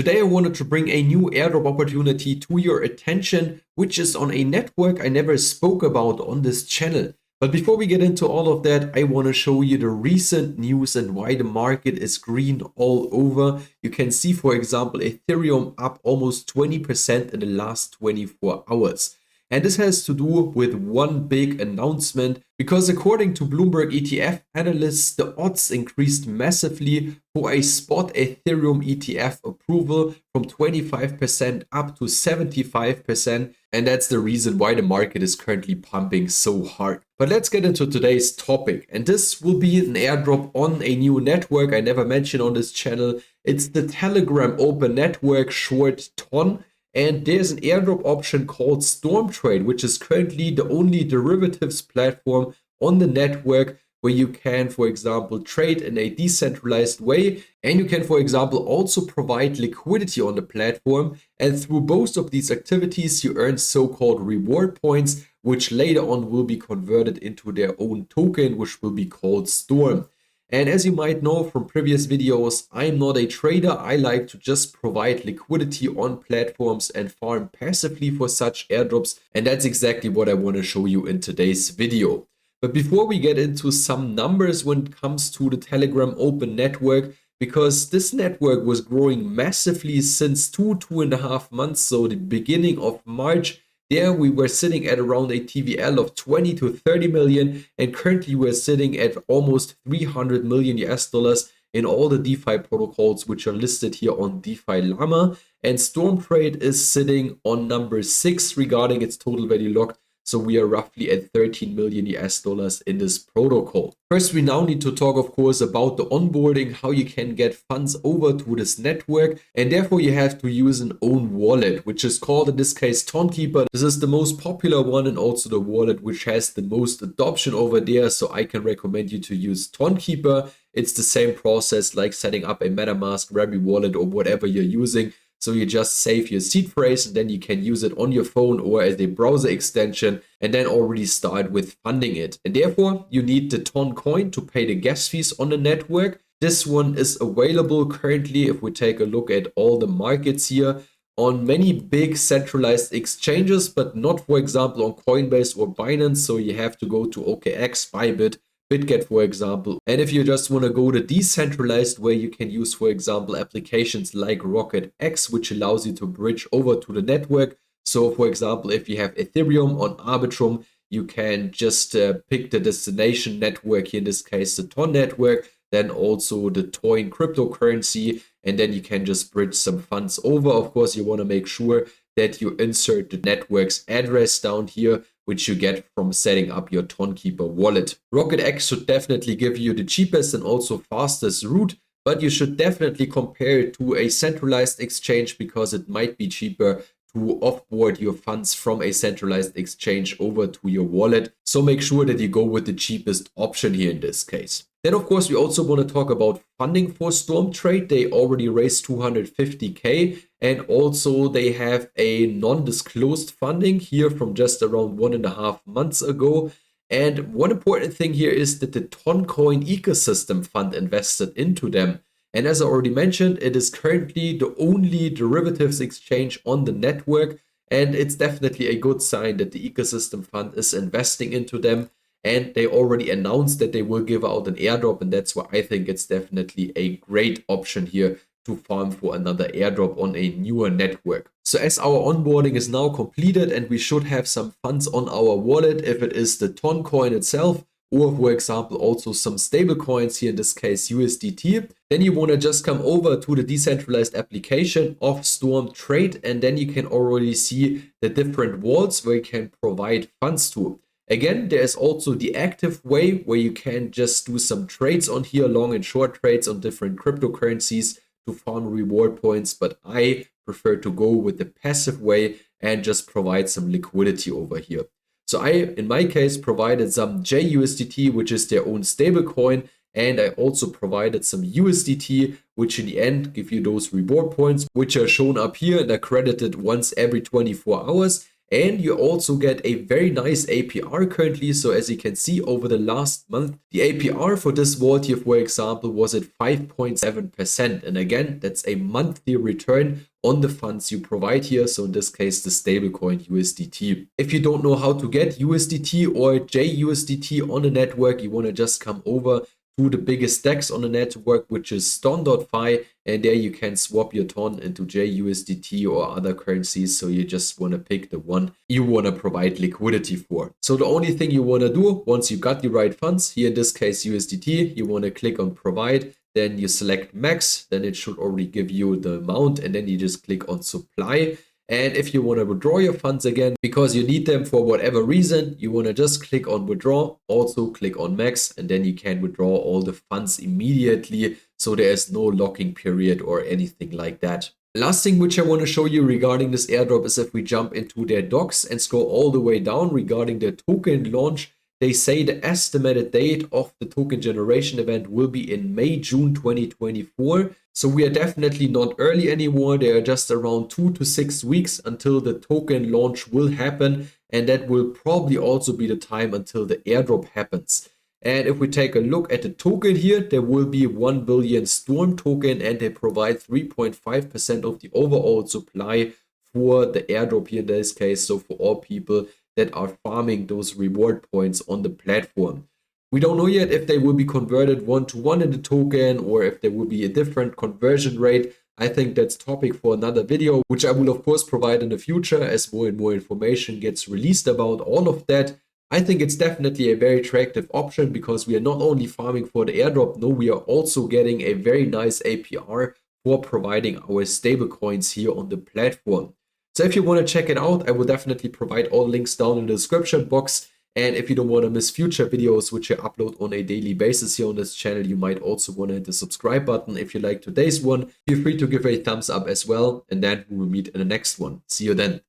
Today I wanted to bring a new airdrop opportunity to your attention, which is on a network I never spoke about on this channel. But before we get into all of that, I want to show you the recent news and why the market is green all over. You can see, for example, Ethereum up almost 20% in the last 24 hours. And this has to do with one big announcement, because according to Bloomberg ETF analysts, the odds increased massively for a spot Ethereum ETF approval from 25% up to 75%. And that's the reason why the market is currently pumping so hard. But let's get into today's topic. And this will be an airdrop on a new network I never mentioned on this channel. It's the Telegram Open Network, short TON. And there's an airdrop option called stormtrade, which is currently the only derivatives platform on the network where you can, for example, trade in a decentralized way. And you can, for example, also provide liquidity on the platform. And through both of these activities, you earn so-called reward points, which later on will be converted into their own token, which will be called Storm. And as you might know from previous videos, I'm not a trader. I like to just provide liquidity on platforms and farm passively for such airdrops. And that's exactly what I want to show you in today's video. But before we get into some numbers when it comes to the Telegram Open Network, because this network was growing massively since 2.5 months, so the beginning of March, there we were sitting at around a TVL of 20 to 30 million, and currently we're sitting at almost 300 million US dollars in all the DeFi protocols which are listed here on DeFi Llama. And stormtrade is sitting on number 6 regarding its total value locked. So we are roughly at 13 million US dollars in this protocol. First, we now need to talk, of course, about the onboarding, how you can get funds over to this network. And therefore, you have to use an own wallet, which is called, in this case, Tonkeeper. This is the most popular one and also the wallet which has the most adoption over there. So I can recommend you to use Tonkeeper. It's the same process like setting up a MetaMask, Rabi wallet, or whatever you're using. So you just save your seed phrase and then you can use it on your phone or as a browser extension and then already start with funding it. And therefore, you need the TON coin to pay the gas fees on the network. This one is available currently, if we take a look at all the markets here, on many big centralized exchanges, but not, for example, on Coinbase or Binance. So you have to go to OKX, Bybit, BitGet, for example. And if you just want to go the decentralized way, you can use, for example, applications like Rocket X, which allows you to bridge over to the network. So, for example, if you have Ethereum on Arbitrum, you can just pick the destination network, here in this case, the TON network, then also the TOIN cryptocurrency, and then you can just bridge some funds over. Of course, you want to make sure that you insert the network's address down here, which you get from setting up your Tonkeeper wallet. Rocket X should definitely give you the cheapest and also fastest route, but you should definitely compare it to a centralized exchange because it might be cheaper to offboard your funds from a centralized exchange over to your wallet. So make sure that you go with the cheapest option here in this case. Then, of course, we also want to talk about funding for stormtrade. They already raised 250K, and also they have a non-disclosed funding here from just around 1.5 months ago. And one important thing here is that the Toncoin ecosystem fund invested into them. And as I already mentioned, it is currently the only derivatives exchange on the network. And it's definitely a good sign that the ecosystem fund is investing into them. And they already announced that they will give out an airdrop. And that's why I think it's definitely a great option here to farm for another airdrop on a newer network. So as our onboarding is now completed and we should have some funds on our wallet, if it is the TON coin itself, or for example, also some stable coins, here in this case USDT, then you want to just come over to the decentralized application of stormtrade, and then you can already see the different wallets where you can provide funds to. Again, there's also the active way where you can just do some trades on here, long and short trades on different cryptocurrencies to farm reward points, but I prefer to go with the passive way and just provide some liquidity over here. So I, in my case, provided some JUSDT, which is their own stable coin, and I also provided some USDT, which in the end give you those reward points, which are shown up here and are credited once every 24 hours. And you also get a very nice APR currently. So as you can see over the last month, the APR for this vault here, for example, was at 5.7%. And again, that's a monthly return on the funds you provide here. So in this case, the stablecoin USDT. If you don't know how to get USDT or JUSDT on the network, you want to just come over to the biggest DEX on the network, which is storm.fi, and there you can swap your ton into JUSDT or other currencies. So you just want to pick the one you want to provide liquidity for. So the only thing you want to do once you got the right funds, here in this case USDT, you want to click on provide, then you select max, then it should already give you the amount, and then you just click on supply. And if you want to withdraw your funds again, because you need them for whatever reason, you want to just click on withdraw, also click on max, and then you can withdraw all the funds immediately. So there is no locking period or anything like that. Last thing which I want to show you regarding this airdrop is if we jump into their docs and scroll all the way down regarding their token launch. They say the estimated date of the token generation event will be in May, June 2024. So we are definitely not early anymore. They are just around 2 to 6 weeks until the token launch will happen. And that will probably also be the time until the airdrop happens. And if we take a look at the token here, there will be 1 billion Storm token, and they provide 3.5% of the overall supply for the airdrop here in this case. So for all people that are farming those reward points on the platform. We don't know yet if they will be converted 1-to-1 in the token or if there will be a different conversion rate. I think that's topic for another video, which I will of course provide in the future as more and more information gets released about all of that. I think it's definitely a very attractive option because we are not only farming for the airdrop, no, we are also getting a very nice APR for providing our stable coins here on the platform. So if you want to check it out, I will definitely provide all links down in the description box. And if you don't want to miss future videos, which I upload on a daily basis here on this channel, you might also want to hit the subscribe button. If you like today's one, feel free to give a thumbs up as well. And then we will meet in the next one. See you then.